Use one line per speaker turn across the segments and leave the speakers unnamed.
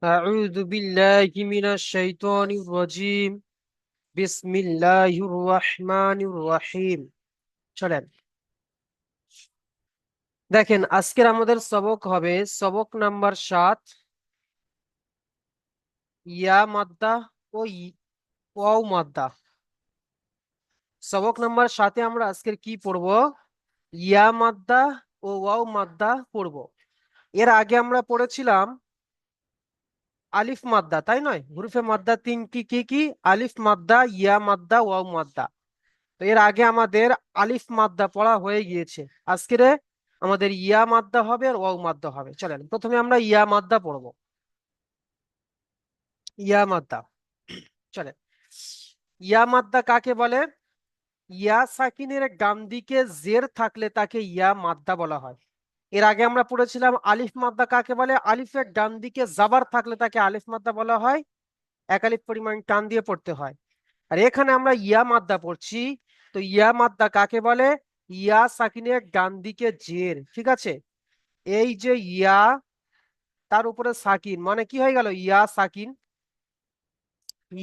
أعوذ بالله من الشيطان الرجيم بسم الله الرحمن الرحيم চলেন দেখেন আজকের আমাদের সবক হবে সবক নাম্বার 7 ইয়া মাদ্দা ও ওয়াও মাদ্দা। সবক নাম্বার 7-এ আমরা আজকের কি পড়ব? ইয়া মাদ্দা ও ওয়াও মাদ্দা পড়ব। এর আগে আমরা পড়েছিলাম আলিফ মাদ্দা, তাই নয়? হুরুফে মাদ্দা তিনটি কি কি? আলিফ মাদ্দা, ইয়া মাদ্দা, ওয়াও মাদ্দা। তো এর আগে আমাদের আলিফ মাদ্দা পড়া হয়ে গিয়েছে। আজকের আমাদের ইয়া মাদ্দা হবে আর ওয়াও মাদ্দা হবে। চলেন প্রথমে আমরা ইয়া মাদ্দা পড়বো। ইয়া মাদ্দা, চলেন। ইয়া মাদ্দা কাকে বলে? ইয়া সাকিনের ডান দিকে জের থাকলে তাকে ইয়া মাদ্দা বলা হয়। এর আগে আমরা পড়েছিলাম আলিফ মাদ্দা কাকে বলে? আলিফের ডান দিকে জাবার থাকলে তাকে আলিফ মাদ্দা বলা হয়। এক আলিফ পরিমাণ টান দিয়ে পড়তে হয়। আর এখানে আমরা ইয়া মাদ্দা পড়ছি। তো ইয়া মাদ্দা কাকে বলে? ইয়া সাকিনের ডান দিকে জের, ঠিক আছে? এই যে ইয়া, তার উপরে সাকিন, মানে কি হয়ে গেল? ইয়া সাকিন।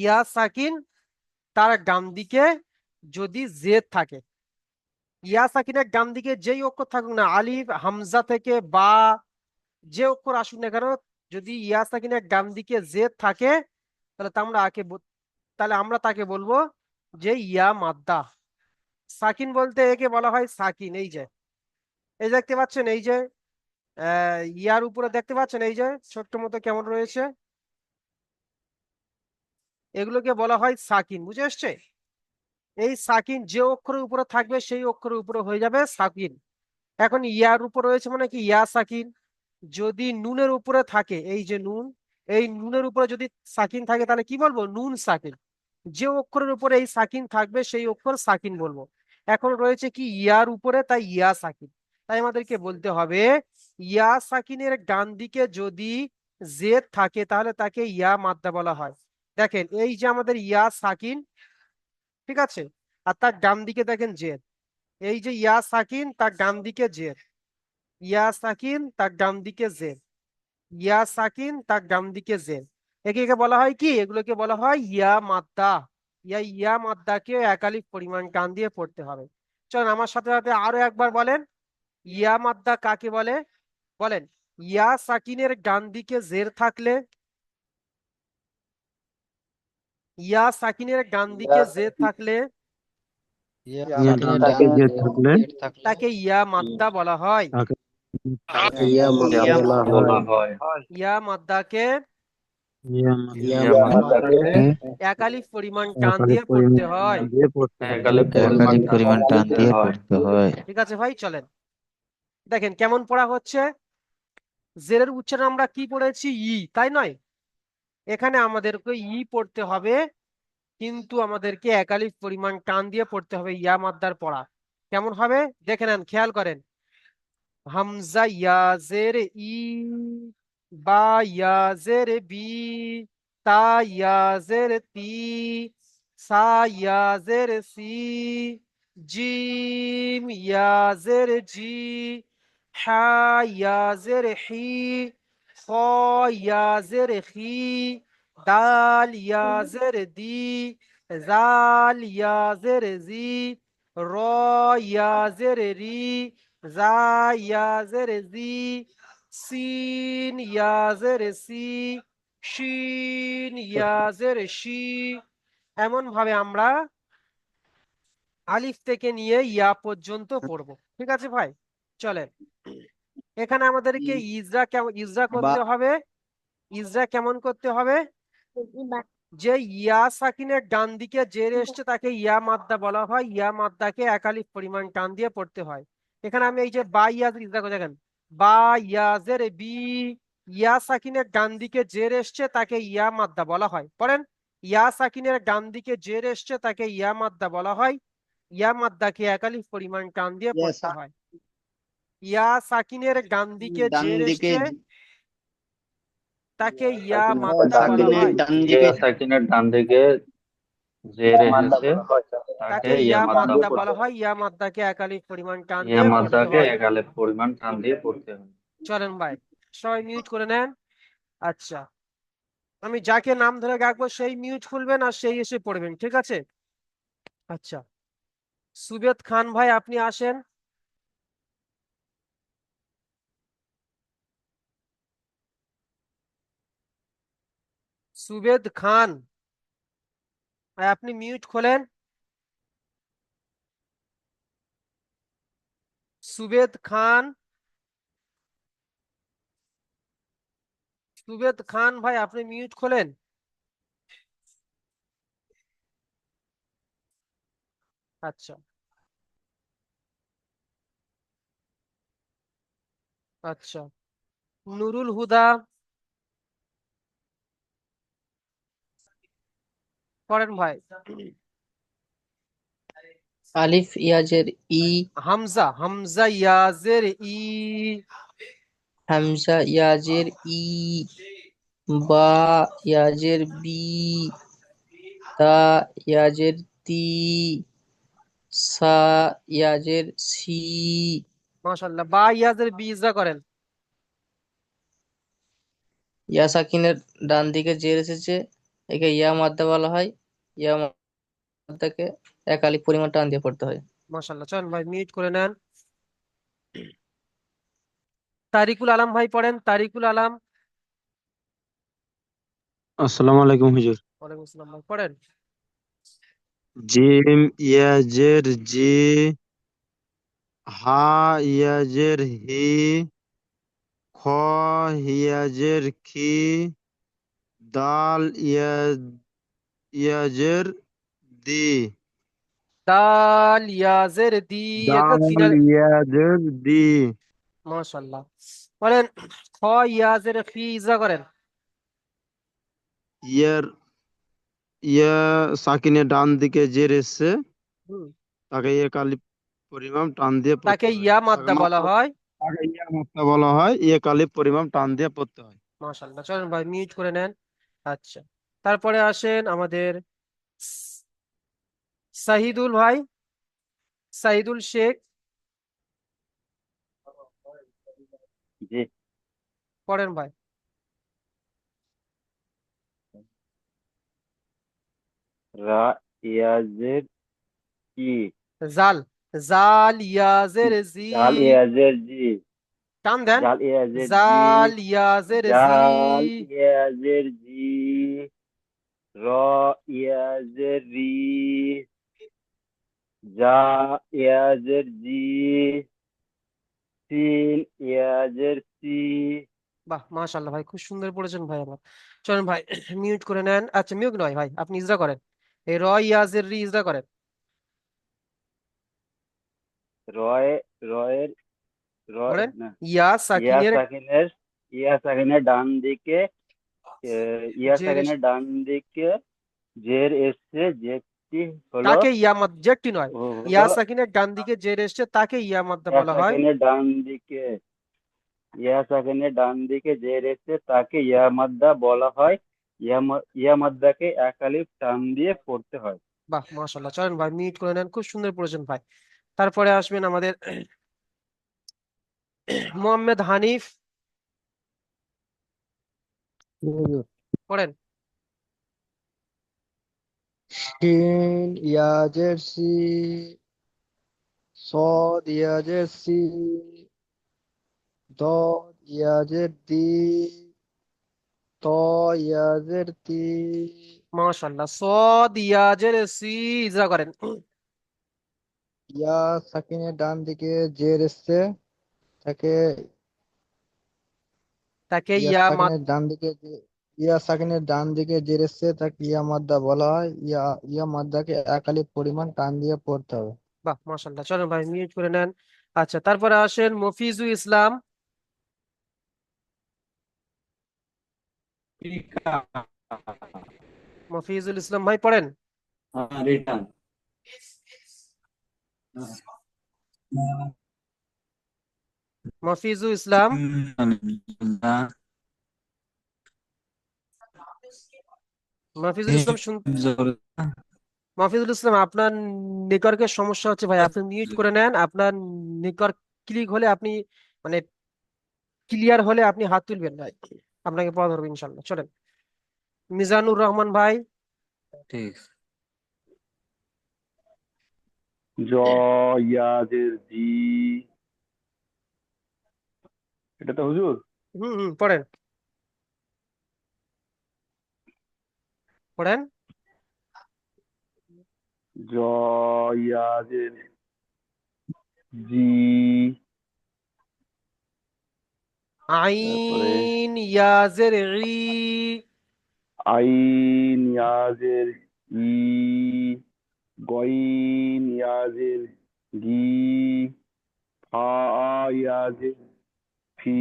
ইয়া সাকিন, তার ডান দিকে যদি জের থাকে, ইয়া সাকিনের ডান দিকে যেই অক্ষর থাকুক না, আলিফ হামজা থেকে বা যে অক্ষর আসুক না কেন, যদি ইয়া সাকিনের ডান দিকে জের থাকে, তাহলে তা আমরা তাহলে আমরা তাকে বলবো যে ইয়া মাদ্দা। সাকিন বলতে একে বলা হয় সাকিন। এই যে, এই দেখতে পাচ্ছেন, এই যে ইয়ার উপরে দেখতে পাচ্ছেন, এই যে ছোট্ট মতো কেমন রয়েছে, এগুলোকে বলা হয় সাকিন। বুঝে আসছে? এই সাকিন যে অক্ষরের উপরে থাকবে সেই অক্ষরের উপরে হয়ে যাবে সাকিন। এখন ইয়ার উপর রয়েছে মানে কি? ইয়া সাকিন। যদি নুনের উপরে থাকে, এই যে নুন, এই নুনের উপরে যদি সাকিন থাকে তাহলে কি বলবো? নুন সাকিন। যে অক্ষরের উপরে এই সাকিন থাকবে সেই অক্ষর সাকিন বলবো। এখন রয়েছে কি ইয়ার উপরে, তাই ইয়া সাকিন। তাই আমাদেরকে বলতে হবে ইয়া সাকিনের ডান দিকে যদি জেদ থাকে তাহলে তাকে ইয়া মাদ্দা বলা হয়। দেখেন এই যে আমাদের ইয়া সাকিন, ঠিক আছে, আর তার ডান দিকে দেখেন জেদ। এই যে ইয়া সাকিন, তার ডান দিকে জেদ। ইয়া সাকিন, তার ডান দিকে জেদ। ইয়া সাকিন, তার ডান দিকে জেদ। একে একে বলা হয় কি? এগুলোকে বলা হয় ইয়া মাদ্দা। ইয়া মাদ্দাকে একালিফ পরিমাণ টান দিয়ে পড়তে হবে। চলুন আমার সাথে সাথে আরো একবার বলেন, ইয়া মাদ্দা কাকে বলে? বলেন। ইয়া সাকিনের ডান দিকে জের থাকলে, ইয়া সাকিনের ডান দিকে জের থাকলে
ইয়া
ইয়া
সাকিনের
ডান
ডান
দিকে
দিকে
থাকলে
জের থাকলে
তাকে ইয়া মাদ্দা বলা হয়।
তাকে
তাকে
ইয়া
ইয়া
মাদ্দা বলা
মাদ্দা
হয়।
বলা হয়।
ইয়া মাদ্দাকে
ইয়া
ইয়া
মাদ্দাকে
মাদ্দাকে
একালিফ পরিমাণ টান
একালিক
দিয়ে পড়তে
পরিমাণ
হয়।
দিয়ে পড়তে হবে।
একাধিক পরিমাণ টান দিয়ে পড়তে হয়।
ঠিক আছে ভাই, চলেন দেখেন কেমন পড়া হচ্ছে। জেরের উচ্চারণ আমরা কি পড়েছি? ই, তাই নয়? এখানে আমাদেরকে ই পড়তে হবে, কিন্তু আমাদেরকে একালিফ পরিমাণ টান দিয়ে পড়তে হবে। ইয়া মাদ্দার পড়া কেমন হবে দেখে নেন, খেয়াল করেন। হামজা ইয়া জের ই, বা ইয়া জের বি, তা ইয়া জের তি, সা ইয়া জের সি, জিম ইয়া জের জি, হা ইয়া জের হি, খ ইয়া জের খি, দাল ইয়া জের দি, জাল ইয়া জের জি, র ইয়া জের রি, জা ইয়া জের জি, সিন ইয়া জের সি, শিন ইয়া জের শি। এমন ভাবে আমরা আলিফ থেকে নিয়ে ইয়া পর্যন্ত পড়বো। ঠিক আছে ভাই, চলেন। এখানে আমাদেরকে ইজরা কেমন ইজরা
বা
করতে হবে? ইজরা কেমন করতে হবে? যে ইয়া সাকিনের ডান দিকে জের এসছে তাকে ইয়া মাদ্দা বলা হয়। ইয়া মাদ্দাকে একালিফ পরিমাণ টান দিয়ে পড়তে হয়। এখানে আমি এই যে বা ইয়া ইজরা করে দেখেন, বা ইয়া জের বি, ইয়া সাকিনের ডান দিকে জের এসছে তাকে ইয়া মাদ্দা বলা হয়। পড়েন, ইয়া সাকিনের ডান দিকে জের এসছে তাকে ইয়া মাদ্দা বলা হয়। ইয়া মাদ্দাকে একালিফ পরিমাণ টান দিয়ে পড়তে হয়। ইয়া সাকিনের ডান দিকে
ডান
জের
দিকে
এসছে তাকে ইয়া মাদ্দা বলা
সাকিনের
হয়।
ডান দিকে
সাকিনের ডান দিকে জের এসেছে, তাকে
তাকে
ইয়া
ইয়া
মাদ্দা
মাদ্দা
বলা
বলা
হয়।
হয়। ইয়া মাদ্দাকে একালিক পরিমাণ টান
ইয়া
দিয়ে পড়তে
মাদ্দাকে
হয়।
এক আলিফ পরিমাণ টান দিয়ে পড়তে হয়।
চলেন ভাই, সবাই মিউট করে নেন। আচ্ছা, আমি যাকে নাম ধরে ডাকবো সেই মিউট খুলবেন আর সেই এসে পড়বেন, ঠিক আছে? আচ্ছা, সুবেদ খান ভাই আপনি আসেন। সুবেদ খান ভাই আপনি মিউট খোলেন। সুবেদ খান, সুবেদ খান ভাই আপনি মিউট খোলেন। আচ্ছা আচ্ছা, নুরুল হুদা করেন ভাই।
আলিফ ইয়াজের ই,
হামজা, হামজা ইয়াজের ই,
হামজা ইয়াজের ই, বা ইয়াজের বি, তা ইয়াজের তি, সা ইয়াজের সি।
মাশাআল্লাহ। বা ইয়াজের বি ইজরা করেন।
ইয়া সাকিনের ডান দিকে জের এসেছে, একে ইয়া মাদ্দা বলা হয়। ইয়া মাদ্দাকে এক আলিফ পরিমাণ টান দিয়ে পড়তে হয়।
মাশাআল্লাহ, চলেন ভাই মিউট করে নেন। তারিকুল আলম ভাই পড়েন, তারিকুল আলম।
আসসালামু আলাইকুম হুজুর।
ওয়ালাইকুম আসসালাম ভাই পড়েন।
জিম ইয়াজের জি, হা ইয়াজের হি, খ ইয়াজের খি, দাল ইয়াজের দি,
দাল ইয়াজের দি, এটা
দাল
ফিনাল।
ইয়াজের দি,
মাশাআল্লাহ। বলেন খ ইয়াজের ফি ইজরা করেন।
ইয়ার ইয়া সাকিনের ডান দিকে জের এসছে,
হুম,
তাকে এক আলিফ পরিমাণ টান দিয়ে
তাকে
পড়তে হয়।
ইয়া
তাকে
মাদ্দা বলা
মাত্রা,
হয়।
তাকে ইয়া মাত্রা বলা হয়, এক আলিফ পরিমাণ টান দিয়ে পড়তে হয়।
মাশাআল্লাহ, চলেন ভাই মিউট করে নেন। আচ্ছা, তারপরে আসেন আমাদের স- সাহিদুল ভাই, সাহিদুল শেখ
জি,
পড়েন ভাই।
রা ইয়াজের ই,
জাল, জাল ইয়াজের জি,
জাল ইয়াজের জি,
টান দেন।
জাল ইয়াজের জি,
জাল ইয়াজের জি,
জাল ইয়াজের জি, র ইয়াজের রি, জা ইয়াজের জি, সিন ইয়াজের সি।
বাহ মাশাআল্লাহ ভাই, খুব সুন্দর পড়েছেন ভাই আমার। চলেন ভাই মিউট করে নেন। আচ্ছা মিউট নয় ভাই, আপনি ইজরা করেন। এই র ইয়াজের রি ইজরা করেন।
রয় রয়ের রয়
পড়েন
না,
ইয়া
ইয়া
সাকিনের
সাকিনের, ইয়া সাকিনের ডান দিকে, ইয়া
যে
সাকিনের ডান দিকে জের এসছে, জেরটি হলো,
তাকে ইয়া মাদ, জেটটি নয়, ইয়া
হলো
সাকিনের ডান দিকে যে এসছে তাকে ইয়া মাদ্দা
ইয়া
বলা হয়।
সাকিনের ডান দিকে, ইয়া সাকিনের ডান দিকে জের এসছে তাকে ইয়া মাদ্দা বলা হয়। ইয়া মাদ্দাকে এক আলিফ টান দিয়ে পড়তে হয়।
বাহ মাশাআল্লাহ, চলেন ভাই মিউট করে নেন, খুব সুন্দর পড়েছেন ভাই। তারপরে আসবেন আমাদের মোহাম্মদ হানিফ, পড়েন।
শিন ইয়াজের সি, সদ ইয়াজের সি, দদ ইয়াজের দি, ত ইয়াজের তি।
মাশাআল্লাহ, সদ ইয়াজের সি ইজরা করেন।
ইয়া সাকিনের ডান দিকে জের এসছে, তাকে
তাকে
ইয়া
ইয়া মাদ,
সাকিনের ডান দিকে ইয়া সাকিনের ডান দিকে জের এসছে তাকে ইয়া মাদ্দা বলা হয়। ইয়া মাদ্দাকে এক আলিফ পরিমাণ টান দিয়ে পড়তে হবে।
বাহ মাশাআল্লাহ, চলেন ভাই মিউট করে নেন। আচ্ছা, তারপরে আসেন মফিজুল ইসলাম, মফিজুল ইসলাম ভাই পড়েন।
রিটার্ন
মফিজুল ইসলাম, মফিজুল ইসলাম মফিজুল ইসলাম আপনার নেটওয়ার্কের সমস্যা হচ্ছে ভাই, আপনি মিউট করে নেন। আপনার নেটওয়ার্ক ক্লিক হলে আপনি, মানে ক্লিয়ার হলে আপনি হাত তুলবেন ভাই, আপনাকে পড়া ধরবে ইনশাল্লাহ। চলেন। মিজানুর রহমান ভাই,
ঠিক।
জ ইয়াজের জি, এটা তো হুজুর।
পড়েন পড়েন।
জ ইয়াজের জি, তারপরে
আইন ইয়াজের ই,
আইন ইয়াজের ই, গইন ইয়াজের গি, ফা ইয়াজের ফি,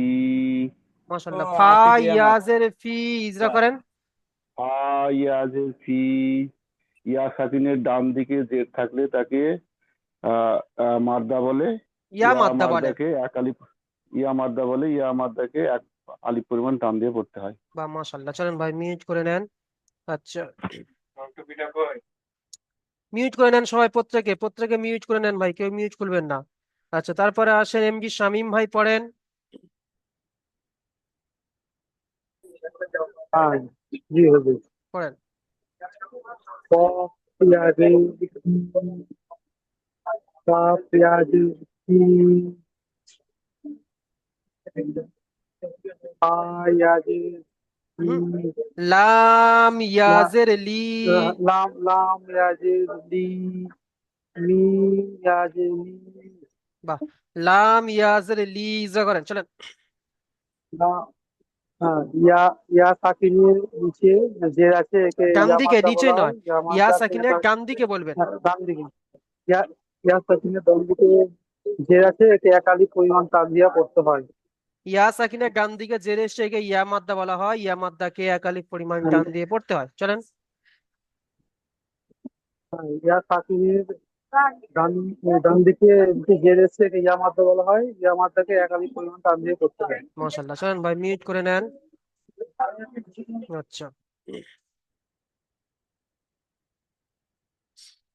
মাশাআল্লাহ। ফা ইয়াজের ফি, ইজরা করেন।
ফা ইয়াজের ফি, ইয়া সাকিনের ডান দিকে জের থাকলে তাকে মাদ্দা বলে।
ইয়া মাদ্দা বলে।
ইয়া মাদ্দা বলে, ইয়া মাদ্দাকে এক আলিফ পরিমাণ টান দিয়ে পড়তে হয়।
বা মাশাআল্লাহ, চলেন ভাই মিউট করে নেন। আচ্ছা, মিউট করে নেন সবাই, প্রত্যেকে মিউট করে নেন ভাই, কেউ মিউট করবেন না। আচ্ছা, তারপরে আসেন এমডি শামীম ভাই, পড়েন।
হ্যাঁ, জি হুজুর।
পড়েন।
ক পেঁয়াজে কা পেঁয়াজে কি পেঁয়াজে কি
হুম লাম
লা-
ইয়াজের লি,
লাম লাম পেঁয়াজে লি মি পেঁয়াজে লি
বাহ, লাম ইয়াজের লি, ইজরা করেন, চলেন।
লা- হ্যাঁ, ইয়া ইয়া সাকিনের নিচে যে আছে একে
ডান
ইয়া
দিকে,
মাদ্দা
নিচে
বলা হয়।
নয়,
ইয়া
ইয়া
মাদ্দাকে
সাকিনের ডান দিকে বলবেন।
ডান দিকে ইয়া ইয়া সাকিনের ডান দিকে যে আছে একে একালি পরিমাণ টান দিয়ে পড়তে হয়।
ইয়া সাকিনের ডান দিকে জের এসে একে ইয়া মাদ্দা বলা হয়, ইয়া মাদ্দাকে একালিফ পরিমাণ টান দিয়ে পড়তে হয়, চলেন।
হ্যাঁ, ইয়া সাকিনের ডান ডান দিকে যে জের এসছে একে ইয়া মাদ্দা বলা হয়। ইয়া মাদ্দাকে একালি পরিমাণ টান দিয়ে পড়তে হয়।
মাশাআল্লাহ, চলেন ভাই মিউট করে নেন। আচ্ছা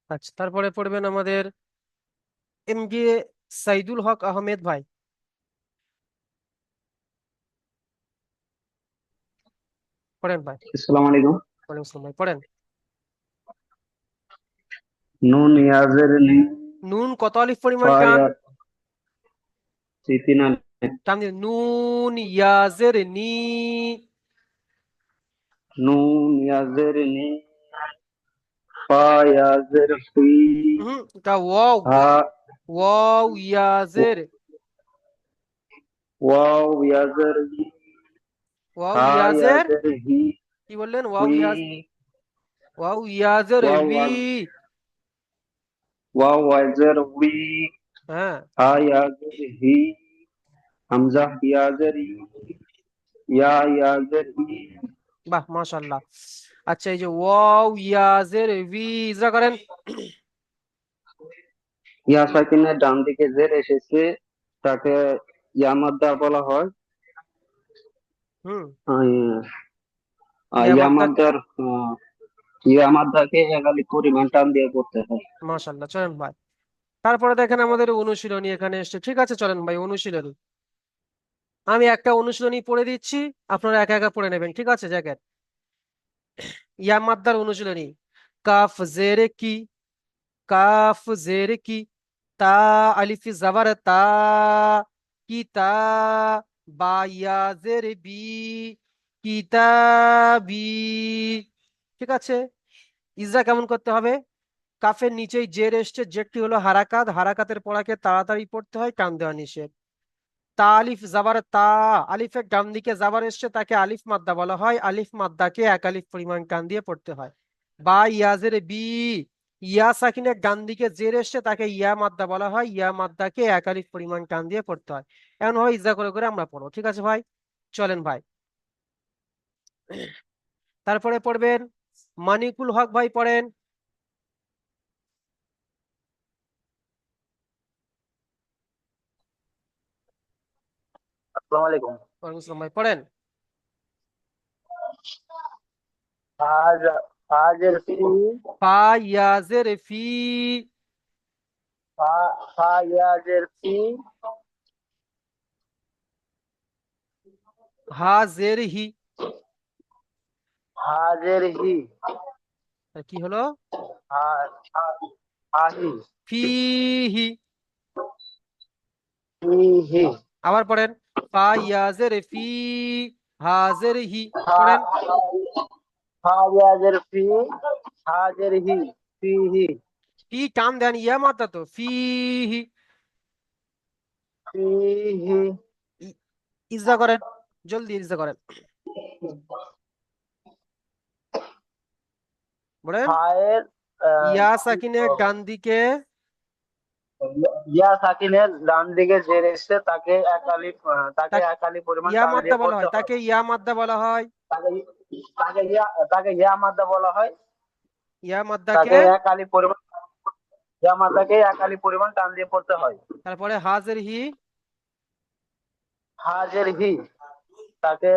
আচ্ছা, তারপরে পড়বেন আমাদের এমডি সাইদুল হক আহমেদ ভাই, পড়েন ভাই।
আসসালামু আলাইকুম।
ওয়ালাইকুম আসসালাম ভাই, পড়েন।
নুন ইয়াজের নি,
নুন কত আলিফ পরিমাণ
ফা
টান?
ইয়া তিন আলিফ,
টান দিন, নুন ইয়াজের নি,
নুন ইয়াজের নি, ফা ইয়াজের ফি,
এটা ওয়াও,
হা
ওয়াও ইয়াজের,
ওয়াও ইয়াজের ই,
ওয়াও
হা
ইয়াজের,
ইয়াজের হি,
কি বললেন?
হুই,
ওয়াও ইয়াজের
ওয়াও
উই,
ওয়াও ইয়াজের উই,
হ্যাঁ,
হা ইয়াজের হি, হামজা ইয়াজের ই, ইয়া ইয়াজের ই,
বাহ মাশাআল্লাহ। আচ্ছা, এই যে ওয়াও ইয়াজের উই, ইজরা করেন।
ইয়া সাকিনের ডান দিকে জের এসেছে তাকে ইয়া মাদ্দা বলা হয়।
হুম ইয়া
ইয়া
মাদ্দা,
মাদ্দার ইয়া মাদ্দাকে একালি পরিমাণ টান দিয়ে পড়তে হয়।
মাশাআল্লাহ, চলেন ভাই। তারপরে দেখেন আমাদের অনুশীলনী এখানে এসছে, ঠিক আছে, চলেন ভাই অনুশীলনী। আমি একটা অনুশীলনী পড়ে দিচ্ছি, আপনারা একা একা পড়ে নেবেন, ঠিক আছে? জায়গায় ইয়া মাদ্দার অনুশীলনী। কাফ জেরে কি, কাফ জেরে কি, তা আলিফ জাবার তা, কি তা, বা ইয়া জেরে বি, কিতাবি, ঠিক আছে? ইজরা কেমন করতে হবে? কাফের নিচেই জের এসছে, জেরটি হলো হারাকাত, হারাকাতের পড়াকে তাড়াতাড়ি পড়তে হয়, টান দেওয়া নিষেধ। তা আলিফ জাবার তা, আলিফের ডান দিকে জাবার এসছে তাকে আলিফ মাদ্দা বলা হয়, আলিফ মাদ্দাকে এক আলিফ পরিমাণ টান দিয়ে পড়তে হয়। বা ইয়াজের বি, ইয়া সাকিনের ডান দিকে জের এসছে তাকে ইয়া মাদ্দা বলা হয়, ইয়া মাদ্দাকে এক আলিফ পরিমাণ টান দিয়ে পড়তে হয়। এমন হয় ইজরা করে করে আমরা পড়বো, ঠিক আছে ভাই? চলেন ভাই। তারপরে পড়বেন মানিকুল হক ভাই, পড়েন।
আসসালামু আলাইকুম।
ওয়ালাইকুম আসসালাম ভাই, পড়েন।
আজ আজের ফি
ফা ইয়াজের ফি,
ইয়াজের ফি
হা জের হি,
হাজের হি,
কি হলো?
হা- হা- হাহি,
ফিহি।
হি,
আবার পড়েন, ফা ইয়াজের ফি, হাজের হি।
হা-
পড়েন,
হাজের ফি, হাজের হি, ফিহি,
ফি টান দেন, ইয়া মাত্রা তো, ফিহি।
ফিহি,
ই- ইজা করেন, জলদি ইজা করেন, বলেন।
ফায়ের
ইয়া সাকিনের ডান দিকে,
ইয়া সাকিনের ডান দিকে জের এসছে তাকে তাকে
তাক-
একালি পরিমাণ
ইয়া
টান
মাদ্দা
দিয়ে
বলা
পড়তে
হয়,
হয়।
তাকে ইয়া মাদ্দা বলা হয়।
তাকে তাকে ইয়া মাদ্দা বলা হয়।
ইয়া মাদ্দাকে,
তাকে একালি পরিমাণ ইয়া মাদ্দাকে একালি পরিমাণ টান দিয়ে পড়তে হয়।
তারপরে হাজের হি,
হাজের হি, তাকে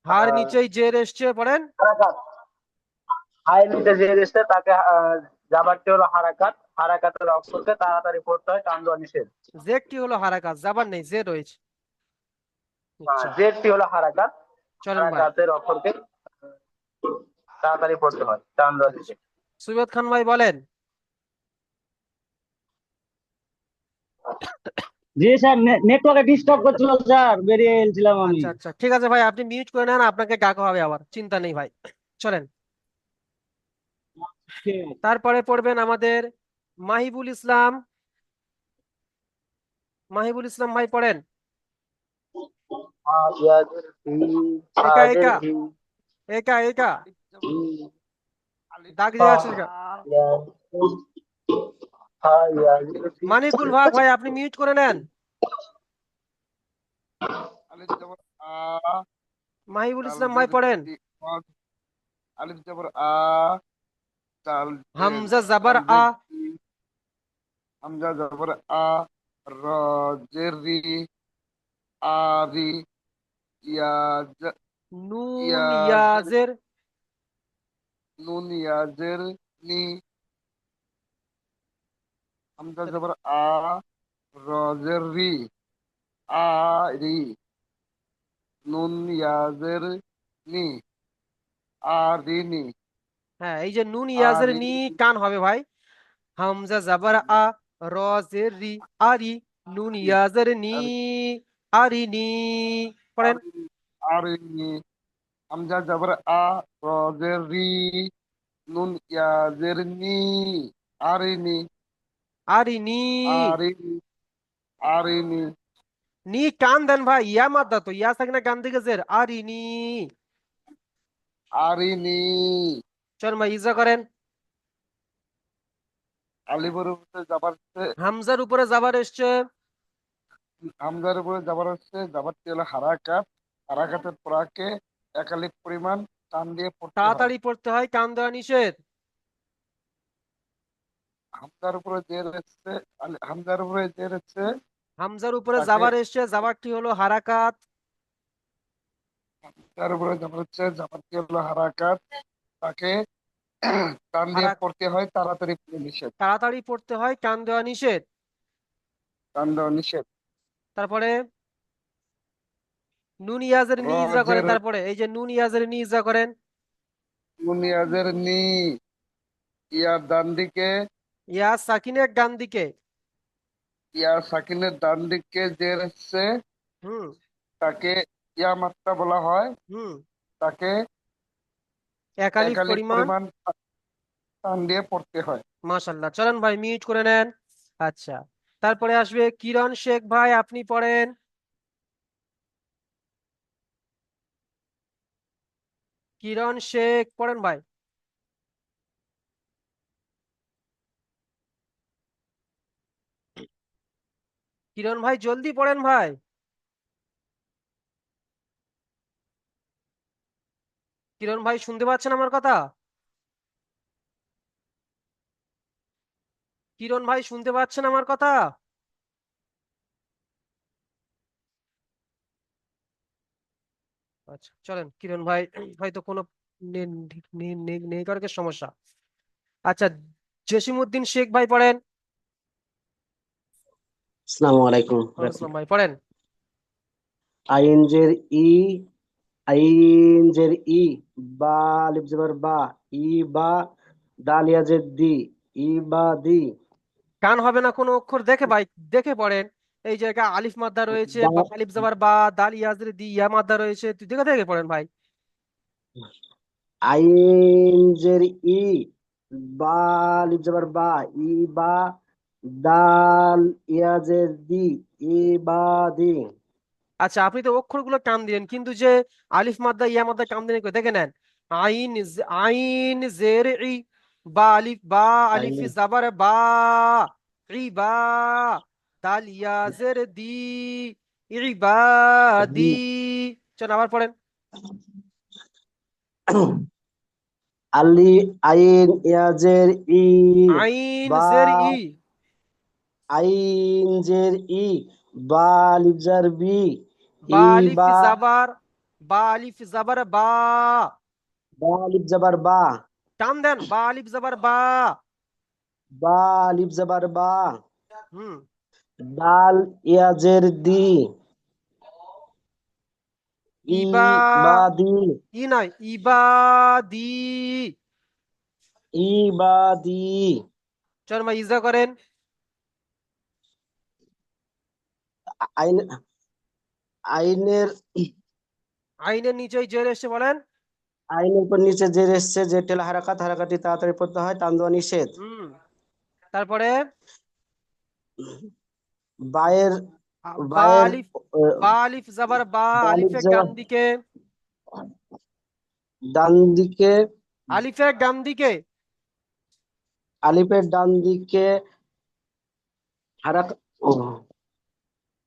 হার নিচেই জের এসছে, পড়েন।
হারাকাত, হায়ের নিচে জের এসছে তাকে জাবারটি হলো হারাকাত, হারাকাতের অক্ষরকে তাড়াতাড়ি পড়তে হয়, টান দেওয়া নিষেধ।
জেরটি হলো হারাকাত, জাবার নেই, জের রয়েছে। আচ্ছা,
জেরটি হলো হারাকাত,
চলেন ভাই।
হারাকাতের অক্ষরকে তাড়াতাড়ি পড়তে হয়, টান দেওয়া নিষেধ।
সুবেদ খান ভাই বলেন।
জি স্যার, নেটওয়ার্কে ডিস্টার্ব করছিল স্যার, বেরিয়ে এলছিলাম আমি।
আচ্ছা আচ্ছা, ঠিক আছে ভাই, আপনি মিউট করে নেন, আপনাকে ডাকা হবে আবার, চিন্তা নেই ভাই। চলেন,
ঠিক আছে।
তারপরে পড়বেন আমাদের মাহিবুল ইসলাম। মাহিবুল ইসলাম ভাই পড়েন।
ইয়াজের হি,
একা
হাজের
একা
হি,
একা একা
হি,
দাগ দিয়ে আছে একা।
ইয়াজের হি,
মানিকুল ভাগ ভাই, আপনি মিউট করে নেন।
আলিফ জবর আ,
মাহিবুল
দাল
ইসলাম ভাই
জের
পড়েন।
ই, আলিফ জবর আ, দাল জের
হামজা জাবার
দাল জের
আ,
ই, হামজা জবর আ, র জের রি, আরি, ইয়া
নুন
ইয়াজের,
ইয়াজের,
নুন ইয়াজের নি, হামজা জবর আ, র জের রি, আরি, নুন ইয়াজের নি, আরিনি,
হ্যাঁ, এই যে নুন ইয়াজের নি
আরিনি,
টান হবে ভাই। হামজা জাবার আ, র জের রি, আরি, নুন ইয়াজের নি, আরিনি। পড়েন,
আরিনি, আরিনি, হামজা জবর আ, র জের রি, নুন ইয়াজের নি, আরিনি,
আরিনি।
আরিনি, আরিনি,
নি টান দেন ভাই, ইয়া মাদ্দা তো, ইয়া সাকিনা গান দিকে জের, আরিনি।
আরিনি,
চল ভাই ইজা করেন।
আলিফের উপরে যাবার হচ্ছে,
হামজার উপরে জাবার এসছে,
হামজার উপরে যাবার হচ্ছে, যাবারটি হলো হারাকাত, হারাকাতের পরাকে একালিক পরিমাণ টান দিয়ে পড়তে হয়।
তাড়াতাড়ি পড়তে হয়, টান দেওয়া নিষেধ।
হামজার উপরে জের এসছে, হামজার উপরে জের এসছে,
হামজার উপরে
তাকে,
জাবার এসছে, জাবারটি হলো হারাকাত।
তার উপরে যাবার হচ্ছে, যাবারটি হলো হারাকাত, তাকে টান দিয়ে
হারা
পড়তে হয়, তাড়াতাড়ি পড়ে নিষেধ,
তাড়াতাড়ি পড়তে হয়, টান দেওয়া নিষেধ।
টান দেওয়া নিষেধ।
তারপরে নুন ইয়াজের
র
নি ইজা করেন,
জের,
তারপরে এই যে নুন ইয়াজের নি ইজা করেন।
মুনিয়াজের নি, ইয়ার ডান দিকে,
ইয়া সাকিনের ডান দিকে,
ইয়ার সাকিনের ডান দিকে জের এসছে,
হুম
তাকে ইয়া মাত্রা বলা হয়,
হুম,
তাকে
একালিফ
একালিক
পরিমাণ।
পরিমাণ টান দিয়ে পড়তে হয়।
মাশাল্লাহ, চলেন ভাই মিউট করে নেন। আচ্ছা, তারপরে আসবে কিরণ শেখ ভাই, আপনি পড়েন। কিরণ শেখ পড়েন ভাই। কিরণ ভাই জলদি পড়েন ভাই। কিরণ ভাই শুনতে পাচ্ছেন আমার কথা? কিরণ ভাই শুনতে পাচ্ছেন আমার কথা? আচ্ছা, চলেন কিরণ ভাই হয়তো কোনো নেটওয়ার্কের সমস্যা। আচ্ছা, জসিমউদ্দিন শেখ ভাই পড়েন।
আসসালামু আলাইকুম।
ওয়ালাইকুম আসসালাম ভাই পড়েন।
আইএনজের ই,
আইন জের ই, বা আলিফ জবর বা, ই বা, দাল ইয়া জের দি, ই বা দি,
কান হবে না কোনো অক্ষর, দেখে ভাই, দেখে পড়েন। এই জায়গায় আলিফ মাদ্দা রয়েছে,
বা
বা আলিফ জবর বা, দাল ইয়াজের দি, ইয়া মাদ্দা রয়েছে, তুই দেখে দেখে পড়েন ভাই।
আইন জের ই, বা আলিফ জবর বা, ই বা, দাল ইয়া জের দি, ই বা দি।
আচ্ছা, আপনি তো অক্ষরগুলো টান দিলেন, কিন্তু যে আলিফ মাদ্দা ইয়া মাদ্দা টান দিলেন কই? দেখে নেন। আইন জের ই, বা আলিফ, বা আলিফ
আইন
জাবার বা, ই বা, দাল ইয়া জের দি, ইবাদি। চল আবার পড়েন।
আলি আইন ইয়া জের ই,
আইন
বা
জের ই,
আইন জের ই, বা আলিফ জের বি,
বা
ই
আলিফ
বা,
জাবার, বা আলিফ জাবার বা,
বা আলিফ জবর বা,
টান দেন, বা আলিফ জাবার বা।
বা আলিফ জবর বা,
হুম।
দাল ইয়া জের দি, ই
ইবা,
বা দি,
ই নয়, ইবাদি।
ই বা দি।
চল ভাই ইজা করেন।
আইন আইনের
আইনের নিচে জের এসে বলেন।
আইনের উপর নিচে জের এসছে, যে টেল হারাকাত, হারাকাতটি তাড়াতাড়ি পড়তে হয়, টান দেওয়া নিষেধ।
হুম। তারপরে
বায়ের
বা
বায়ের
আলিফ, বা আলিফ জাবার বা,
আলিফ
আলিফের ডান
জবর
দিকে,
ডান দিকে,
আলিফের ডান দিকে,
আলিফের ডান দিকে হারাক ও,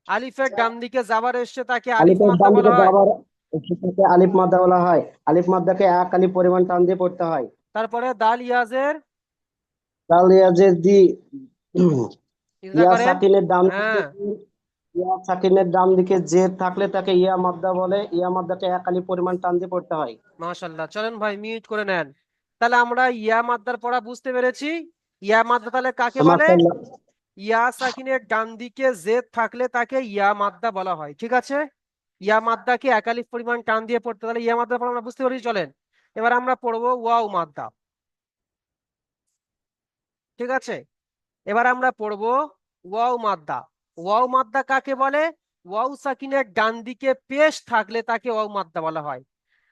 আলিফের ডান দিকে জাবার এসছে তাকে আলিফ
আলিফের
মাদ্দা
ডান
বলা
দিকে
হয়।
যাবার সেটাকে আলিফ মাদ্দা বলা হয়। আলিফ মাদ্দাকে এক আলিফ পরিমাণ টান দিয়ে পড়তে হয়।
তারপরে দাল ইয়াজের,
তাহলে যে দি,
ইজা
ইয়া
করেন।
সাকিনের ডান দিকে
হ্যাঁ,
ইয়া সাকিনের ডান দিকে জের থাকলে তাকে ইয়া মাদ্দা বলে। ইয়া মাদ্দাকে এক আলিফ পরিমাণ টান দিয়ে পড়তে হয়।
মাশাআল্লাহ। চলেন ভাই মিউট করে নেন। তাহলে আমরা ইয়া মাদ্দার পড়া বুঝতে পেরেছি। ইয়া মাদ্দা তাহলে কাকে বলে?
মাশাআল্লাহ।
ইয়া সাকিনের ডান দিকে জেদ থাকলে তাকে ইয়া মাদ্দা বলা হয়, ঠিক আছে? ইয়া মাদ্দাকে একালিফ পরিমাণ টান দিয়ে পড়তে, তাহলে ইয়া মাদ্দা পড়া আমরা বুঝতে পেরেছি। চলেন এবার আমরা পড়বো ওয়াও মাদ্দা, ঠিক আছে? এবার আমরা পড়বো ওয়াও মাদ্দা। ওয়াও মাদ্দা কাকে বলে? ওয়াও সাকিনের ডান দিকে পেশ থাকলে তাকে ওয়াও মাদ্দা বলা হয়।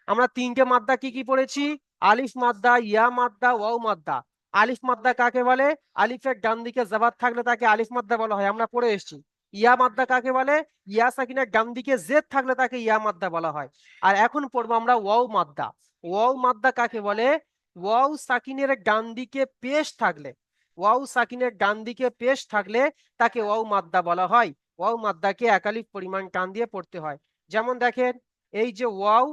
আমরা তিনটে মাদ্দা কি কি পড়েছি? আলিফ মাদ্দা, ইয়া মাদ্দা, ওয়াও মাদ্দা। আলিফ মাদ্দা কাকে বলে? আলিফের ডান দিকে জবর থাকলে তাকে আলিফ মাদ্দা বলা হয়, আমরা পড়ে এসেছি। ইয়া মাদ্দা কাকে বলে? ইয়া সাকিনের ডান দিকে জেদ থাকলে তাকে ইয়া মাদ্দা বলা হয়। আর এখন পড়বো আমরা ওয়াও মাদ্দা। ওয়াও মাদ্দা কাকে বলে? ওয়াও সাকিনের ডান দিকে পেশ থাকলে, ওয়াও সাকিনের ডান দিকে পেশ থাকলে তাকে ওয়াও মাদ্দা বলা হয়। ওয়াও মাদ্দাকে একালিফ পরিমাণ টান দিয়ে পড়তে হয়। যেমন দেখেন, এই যে ওয়াও,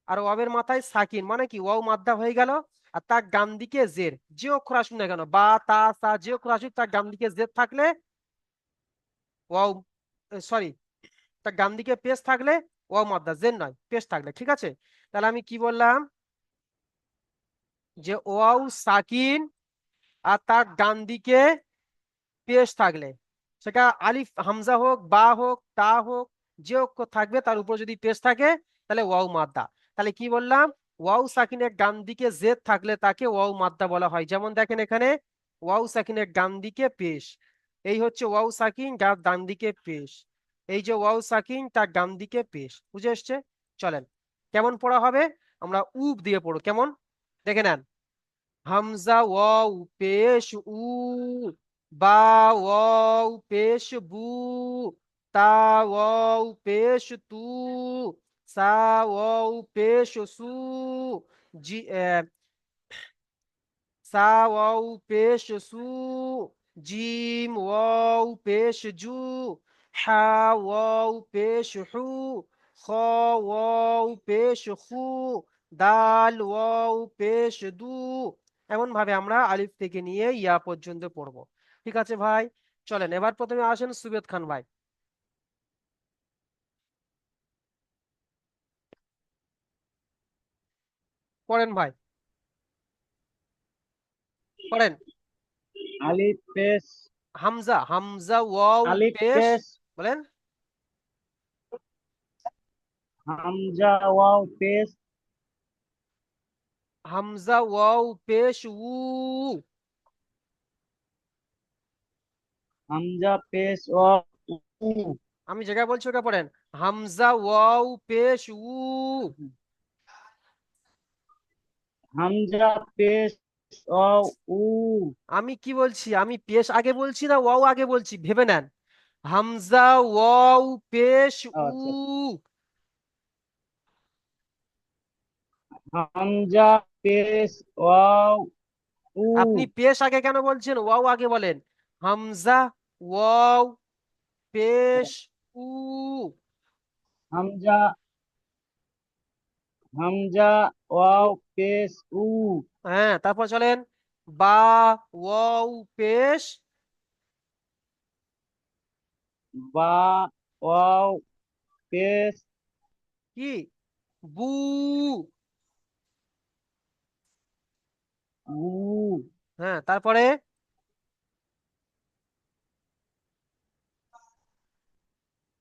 আর ওয়াবের মাথায় সাকিন, মানে কি ওয়াও মাদ্দা হয়ে গেল। আর তার ডান দিকে জের, যে অক্ষর আসুক না কেন, বা তা সা, যে অক্ষর আসুক তার ডান দিকে জের থাকলে ওয়াও, সরি, তার ডান দিকে পেশ থাকলে ওয়াও মাদ্দা, জের নয়, পেশ থাকলে, ঠিক আছে? তাহলে আমি কি বললাম? যে ওয়াও সাকিন আর তার ডান দিকে পেশ থাকলে, সেটা আলিফ হামজা হোক, বা হোক, তা হোক, যে অক্ষর থাকবে তার উপর যদি পেশ থাকে তাহলে ওয়াও মাদ্দা। তাহলে কি বললাম? ওয়াও সাকিনের ডান দিকে জেদ থাকলে তাকে ওয়াও মাদ্দা বলা হয়। যেমন দেখেন এখানে, ওয়াও সাকিনের ডান দিকে পেশ, এই হচ্ছে ওয়াও সাকিন যার ডান দিকে পেশ, এই যে ওয়াও সাকিন তার ডান দিকে পেশ, বুঝে এসছে? চলেন কেমন পড়া হবে, আমরা উব দিয়ে পড়ো, কেমন দেখে নেন। হামজা ওয়াও পেশ উ, বা ওয়াও পেশ বু, তা ওয়াও পেশ তু, সা ওয়াও পেশ সু, জি সা ওয়াও পেশ সু, জিম ওয়াও পেশ জু, হা ওয়াও পেশ হু, খ ওয়াও পেশ খু, দাল ওয়াও পেশ দু। এমন ভাবে আমরা আলিফ থেকে নিয়ে ইয়া পর্যন্ত পড়বো, ঠিক আছে ভাই? চলেন এবার প্রথমে আসেন সুবেদ খান ভাই, পড়েন ভাই, পড়েন।
আলিফ পেশ,
হামজা, হামজা ওয়াও
আলিফ
পেশ,
পেশ,
বলেন।
হামজা ওয়াও পেশ
হামজা ওয়াও পেশ উ,
হামজা পেশ ওয়াও উ,
আমি জায়গায় বলছি ওটা পড়েন, হামজা ওয়াও পেশ উ।
হামজা পেশ ওয়াও উ,
আমি কি বলছি, আমি পেশ আগে বলছি না ওয়াও আগে বলছি, ভেবে নেন। হামজা ওয়াও পেশ উ।
আচ্ছা, হামজা পেশ ওয়াও উ,
আপনি পেশ আগে কেন বলছেন, ওয়াও আগে বলেন। হামজা ওয়াও পেশ উ।
হামজা হামজা ওয়াও পেশ উ,
হ্যাঁ, তারপর চলেন, বা ওয়াও পেশ
বা ওয়াও পেশ
কি, বু।
উ,
হ্যাঁ, তারপরে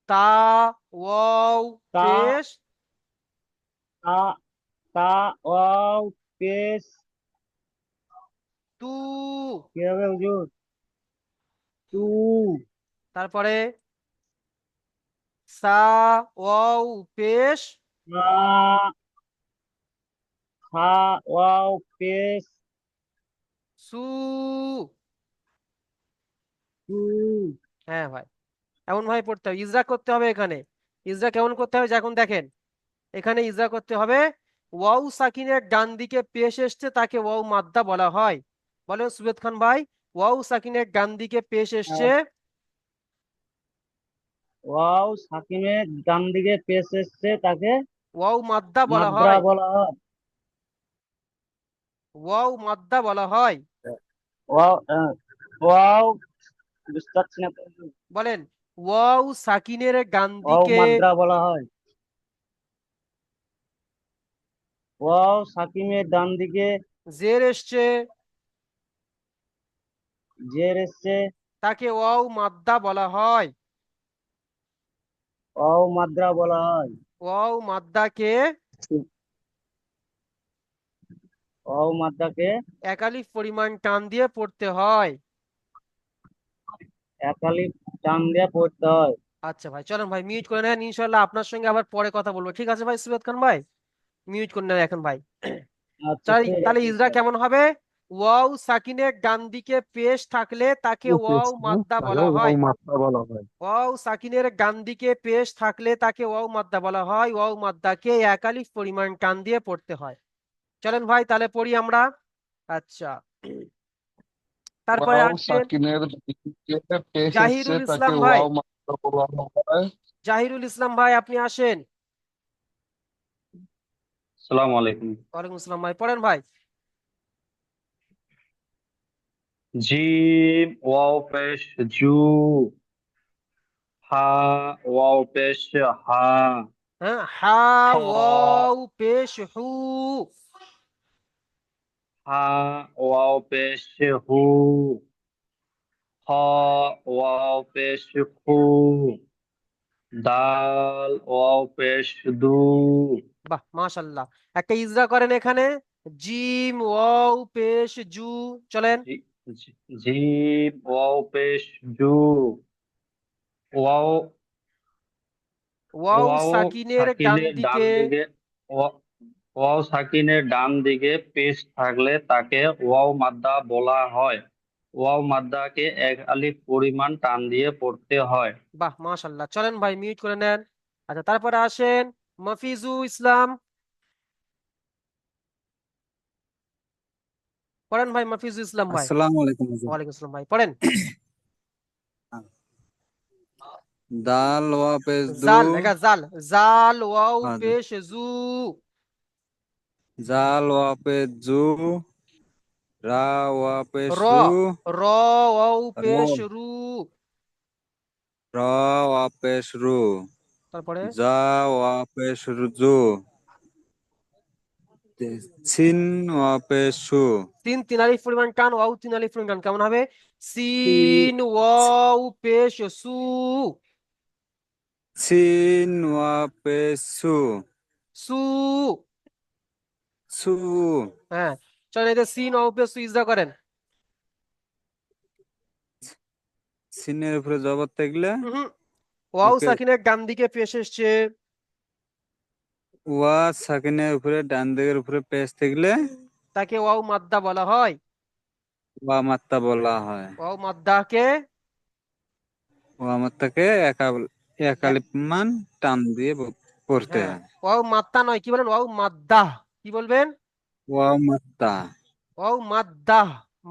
তা ওয়াও
তা
পেশ
তা তা ওয়াও পেশ
তু।
কি হবে হুজুর? তু,
তারপরে সা ওয়াও পেশ
সা সা ওয়াও পেশ
সু।
সু,
হ্যাঁ ভাই, এমন ভাবে পড়তে হবে, ইজরা করতে হবে এখানে। ইজরা কেমন করতে হবে যে এখন দেখেন, এখানে ইজরা করতে হবে, ওয়াও সাকিনের ডান দিকে পেশ এসছে তাকে ওয়াও মাদ্দা বলা হয়। বলেন সুবেদ খান ভাই, ওয়াও সাকিনের ডান দিকে পেশ এসছে
ওয়াও সাকিনের ডান দিকে পেশ এসছে তাকে
ওয়াও মাদ্দা বলা
মাদ্রা
হয়।
বলা হয়।
ওয়াও মাদ্দা বলা হয়।
ওয়াও ওয়াও বুঝতে পারছি না তো।
বলেন, ওয়াও সাকিনের ডান
ওয়াও
দিকে
মাদ্রা বলা হয়। ওয়াও সাকিনের ডান দিকে
জের এসছে
জের এসছে
তাকে ওয়াও মাদ্দা বলা হয়।
ওয়াও মাদ্রা বলা হয়।
ওয়াও মাদ্দাকে
ওয়াও মাদ্রাকে
এক আলিফ পরিমাণ টান দিয়ে পড়তে হয়।
একালিপ টান দিয়ে পড়তে হয়।
আচ্ছা ভাই, চলেন ভাই মিউট করে নেন, ইনশাল্লাহ আপনার সঙ্গে আবার পরে কথা বলবো, ঠিক আছে ভাই সুবেদ খান ভাই? মিউট করে নেন এখন ভাই।
আচ্ছা ঠিক
তাহলে
আছে
ইজরা
স্যার।
কেমন হবে, ওয়াও সাকিনের ডান দিকে পেশ থাকলে তাকে ওয়াও মাদ্দা বলা হয়। ওয়াও সাকিনের ডান দিকে পেশ থাকলে তাকে ওয়াও মাদ্দা বলা হয়, ওয়াও মাদ্দাকে এক আলিফ পরিমাণ টান দিয়ে পড়তে হয়। চলেন ভাই তাহলে পড়ি আমরা। আচ্ছা, তারপরে
ওয়াও
আসেন
সাকিনের দিকে পেশ এসছে
জাহিরুল
তাকে
ইসলাম ভাই।
ওয়াও মাদ্দা বলা হয়।
জাহিরুল ইসলাম ভাই আপনি আসেন।
আসসালামু আলাইকুম।
ওয়ালাইকুম আসসালাম ভাই, পড়েন ভাই।
জিম ওয়াও পেশ জু, হা ওয়াও পেশ হা,
হ্যাঁ, হা
খ
ওয়াও পেশ হু।
হা ওয়াও পেশ হু, খ ওয়াও পেশ খু, দাল ওয়াও পেশ দু,
বাহ মাশাল্লাহ, একটা ইজরা করেন এখানে, জিম ওয়াও পেশ জু। চলেন,
জি- জিম ওয়াও পেশ জু, ওয়াও
ওয়াও
ওয়াও
সাকিনের ডান
সাকিনের ডান
দিকে
দিকে ওয়াও সাকিনের ডান দিকে পেশ থাকলে তাকে ওয়াও মাদ্দা বলা হয়। ওয়াও মাদ্দাকে এক আলিফ পরিমাণ টান দিয়ে পড়তে হয়।
বাহ মাশাল্লাহ, চলেন ভাই মিউট করে নেন। আচ্ছা, তারপরে আসেন মফিজু ইসলাম, পড়েন ভাই মফিজু ইসলাম ভাই।
আসসালামু আলাইকুম হুজুর।
ওয়ালাইকুম আসসালাম ভাই, পড়েন।
দাল ওয়া পেশ দু,
জাল, এটা জাল, জাল ওয়াও
আর
পেশ জু।
জাল ওয়া পেশ জু, রা ওয়া পেশ
র,
রু,
র ওয়াও
র
পেশ রু।
র ওয়া পেশ রু,
তারপরে
জা ওয়া পেশ জু, সিন ওয়া পেশ সু,
তিন, তিন আলিফ পরিমাণ টান, ওয়াও তিন আলিফ পরিমাণ টান, কেমন হবে, সিন ওয়াও পেশ সু।
সিন ওয়া পেশ সু।
সু।
সু।
হ্যাঁ, চলেন এদের সিন ওয়াও পেশ সু ইজরা করেন।
সিনের উপরে জবর থাকলে
হুম, ওয়াও
ওকে
সাকিনের ডান দিকে পেশ এসছে,
ওয়া সাকিনের উপরে ডান দিকের উপরে পেশ থাকলে
তাকে ওয়াও মাদ্দা বলা হয়।
ওয়া মাত্রা বলা হয়।
ওয়াও মাদ্দাকে
ওয়া মাত্রাকে
এ-
একালিপ মান টান দিয়ে পড়তে
হ্যাঁ,
হয়।
ওয়াও মাত্তা নয়, কি বলেন? ওয়াও মাদ্দা। কি বলবেন?
ওয়া মাত্রা।
ওয়াও মাদ্দা।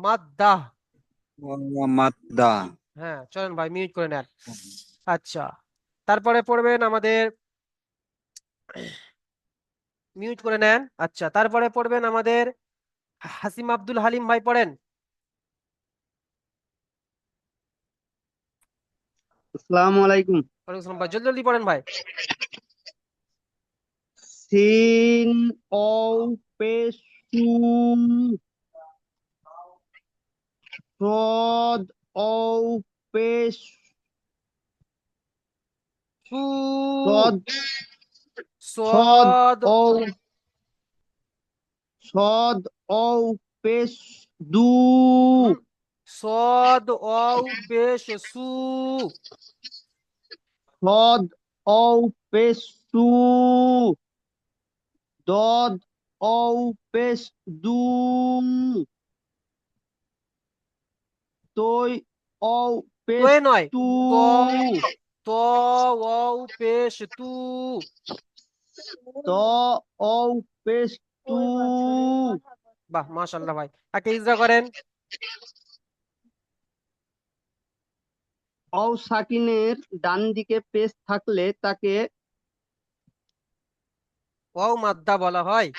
মাদ্দা।
ওয়া মাত্রা।
হ্যাঁ, চলেন ভাই মিউট করে নেন। আচ্ছা, তারপরে পড়বেন আমাদের, মিউট করে নেন। আচ্ছা, তারপরে পড়বেন আমাদের হাসিম আব্দুল হালিম ভাই, পড়েন।
আসসালামু আলাইকুম।
ওয়ালাইকুম আসসালাম ভাই, জলদি জলদি পড়েন ভাই।
সিন ও পেশ সু, সদ ও পেশ
সু।
সদ, সদ
সদ।
ও, সদ ও পেশ দু,
হুম, সদ ওয়াও পেশ সু।
সদ ও পেশ সু, দদ ও পেশ দু, তৈ ও পেশ
তোয়ে নয়,
তু,
ত। ত ওয়াও পেশ তু।
ত ও পেশ তু।
বাহ, মাশাআল্লাহ ভাই, তাকে ইজরা করেন।
ও সাকিনের ডান দিকে পেশ থাকলে তাকে
ওয়াও মাদ্দা বলা হয়।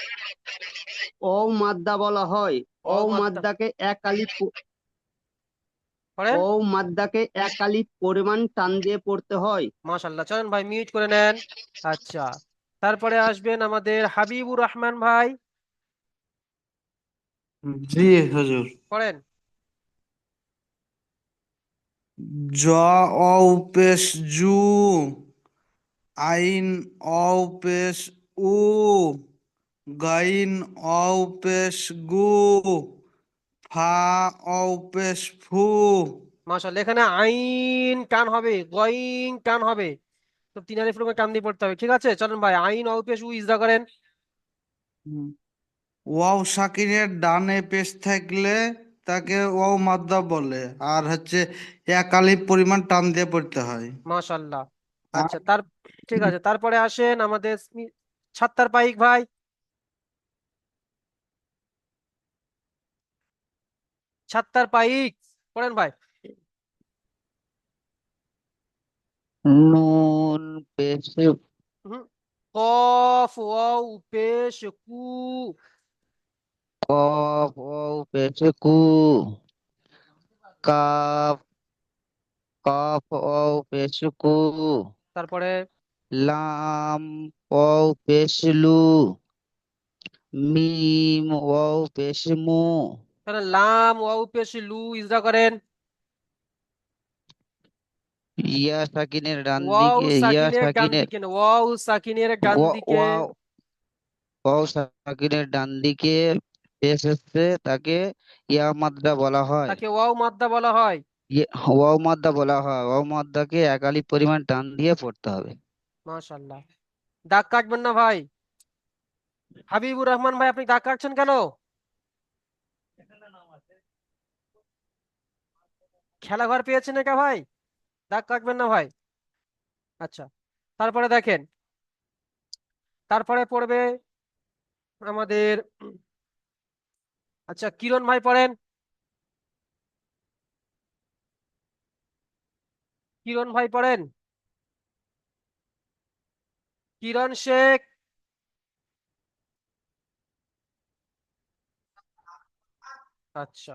ও মাদ্দা বলা হয়। ও
ওয়াও মাদ্দা
মাদ্দাকে এক আলিফ,
পড়েন।
ও মাদ্দাকে এক আলিফ পরিমাণ টান দিয়ে পড়তে হয়।
মাশাআল্লাহ, চলেন ভাই মিউট করে নেন। আচ্ছা, তারপরে আসবেন আমাদের হাবিবুর রহমান ভাই,
জি হুজুর।
পড়েন।
জ অও পেশ জু, আইন অও পেশ উ, গাইন অও পেশ গু, ফা অও পেশ ফু।
মাশাআল্লাহ, এখানে আইন টান হবে, গইন টান হবে, তো তিন আলিফ রকমের টান দিয়ে পড়তে হবে। ঠিক আছে, চলেন ভাই আইন ওয়াও পেশ উ ইজরা করেন।
ওয়াও সাকিনের ডানে পেশ থাকলে তাকে ওয়াও মাদ্দা বলে, আর হচ্ছে এক আলিফ পরিমাণ টান দিয়ে পড়তে হয়।
মাশাআল্লাহ।
আর
আচ্ছা, ঠিক আছে, তারপরে আসেন আমাদের ছাত্তার পাইক ভাই, ছাত্তার পাইক, পড়েন ভাই।
নুন পেশ
হুম, কফ ওয়াও পেশ কু।
কফ ও পেশ কু, কাফ কফ ও পেশ কু,
তারপরে
লাম ও পেশ লু, মিম ও পেশ মু,
তাহলে লাম ওয়াও পেশ লু ইজরা করেন।
ইয়া সাকিনের ডান
ওয়াও
দিকে ইয়া
সাকিনের ডান
সাকিনের
দিকে না, ওয়াও সাকিনের ডান দিকে,
ওয়াও ওয়াও সাকিনের ডান দিকে পেশ এসছে তাকে ইয়া মাদ্দা বলা হয়।
তাকে ওয়াও মাদ্দা বলা হয়।
ওয়াও মাদ্দা বলা হয়। ওয়াও মাদ্দাকে এক আলিফ পরিমাণ টান দিয়ে পড়তে হবে।
মাশাআল্লাহ, দাগ কাটবেন না ভাই। হাবিবুর রহমান ভাই, আপনি দাগ কাটছেন কেন? খেলাঘর পেয়েছেন একা ভাই, দাগ কাটবেন না ভাই। আচ্ছা, তারপরে দেখেন, তারপরে পড়বে আমাদের, আচ্ছা কিরণ ভাই পড়েন। কিরণ ভাই পড়েন। কিরণ শেখ। আচ্ছা,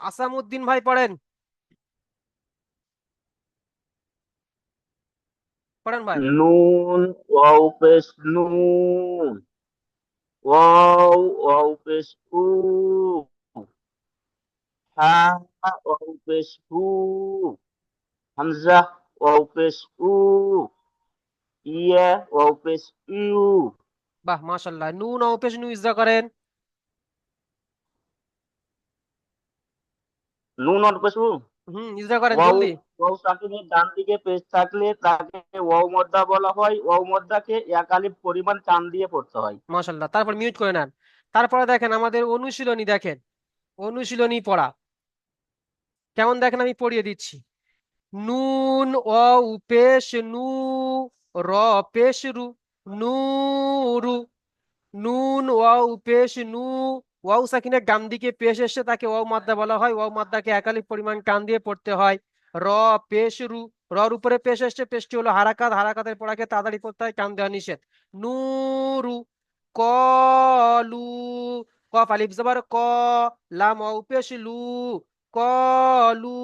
আসামউদ্দিন ভাই পড়েন। পড়েন ভাই।
নুন ওয়াও পেশ নু, ওয়াও ওয়াও পেশ উ, হা ওয়াও পেশ হু, হামজা ওয়াও পেশ উ, ইয়া ওয়াও পেশ ইউ,
বাহ মাশাল্লাহ। নুন ওয়াও পেশ নু ইজরা করেন।
নুন ওয়াও পেশ উ।
ইজরা করেন
ওয়াও
জলদি।
ওয়াও সাকিনের ডান দিকে পেশ থাকলে তাকে ওয়াও মদ্দা বলা হয়। ওয়াও মদ্দাকে এক আলিফ পরিমাণ টান দিয়ে পড়তে হয়।
মাশাল্লাহ, তারপর মিউট করে নেন। তারপরে দেখেন আমাদের অনুশীলনী, দেখেন অনুশীলনী পড়া কেমন দেখেন, আমি পড়িয়ে দিচ্ছি। নুন ওয়াও পেশ নু, র পেশ রু, নূরু। নুন ওয়াও পেশ নু, ওয়াও সাকিনের ডান দিকে পেশ এসে তাকে ওয়াও মাদ্দা বলা হয়। ওয়াও মাদ্দাকে একালিফ পরিমাণ টান দিয়ে পড়তে হয়। র পেশ রু, রর উপরে পেশ এসছে, পেশটি হলো হারাকাত, হারাকাতের পড়াকে তাড়াতাড়ি পড়তে হয়, টান দেওয়া নিষেধ। নূরু। কলু, কফ আলিফ জবর ক, লাম ওয়াও পেশ লু, কলু।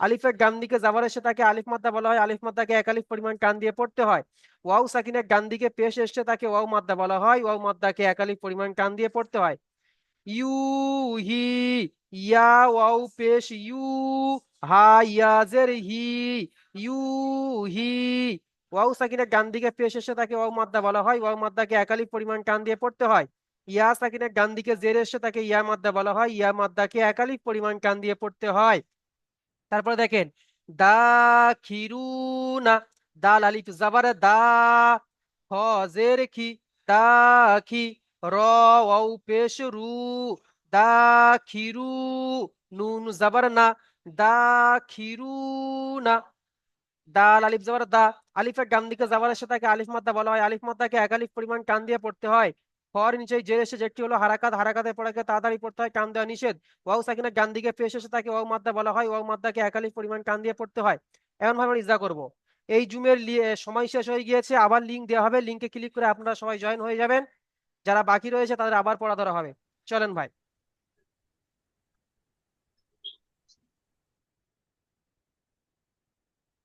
আলিফের ডান দিকে জাবার এসে তাকে আলিফ মাদ্দা বলা হয়। আলিফ মাদ্দাকে একালিফ পরিমাণ টান দিয়ে পড়তে হয়। ওয়াও সাকিনের ডান দিকে পেশ এসছে তাকে ওয়াও মাদ্দা বলা হয়। ওয়াও মাদ্দাকে একালিফ পরিমাণ টান দিয়ে পড়তে হয়। ইউহি, ইয়া ওয়াও পেশ ইউ, হা ইয়া জের হি, ইউহি। ওয়াও সাকিনের ডান দিকে পেশ এসে তাকে ওয়াও মাদ্দা বলা হয়। ওয়াও মাদ্দাকে একালিফ পরিমাণ টান দিয়ে পড়তে হয়। ইয়া সাকিনের ডান দিকে জের এসে তাকে ইয়া মাদ্দা বলা হয়। ইয়া মাদ্দাকে একালিফ পরিমাণ টান দিয়ে পড়তে হয়। তারপরে দেখেন দাখিরুনা, দাল আলিফ জাবার দা, খ জের খি, দাখি। র ওয়াও পেশ রু, দাখিরু। নুন জাবার না, দাখিরুনা। দাল আলিফ জাবার দা, আলিফের ডান দিকে জাবার এসে তাকে আলিফ মাদ্দা বলা হয়। আলিফ মাদ্দাকে এক আলিফ পরিমাণ টান দিয়ে পড়তে হয়। হর নিচে জের এসে যেটি হলো হারাকাত, হারাকাতের পড়াকে তাড়াতাড়ি পড়তে হয়, টান দেওয়া নিষেধ। ওয়াও সাকিনের ডান দিকে পেশ এসে তাকে ওয়াও মাদ্দা বলা হয়। ওয়াও মাদ্দাকে এক আলিফ পরিমাণ টান দিয়ে পড়তে হয়। এমন ভাবে আমরা ইজরা করব। এই জুমের সময় শেষ হয়ে গিয়েছে, আবার লিংক দেওয়া হবে, লিংকে ক্লিক করে আপনারা সবাই জয়েন হয়ে যাবেন। যারা বাকি রয়েছে তাদের আবার পড়া ধরা হবে। চলেন ভাই।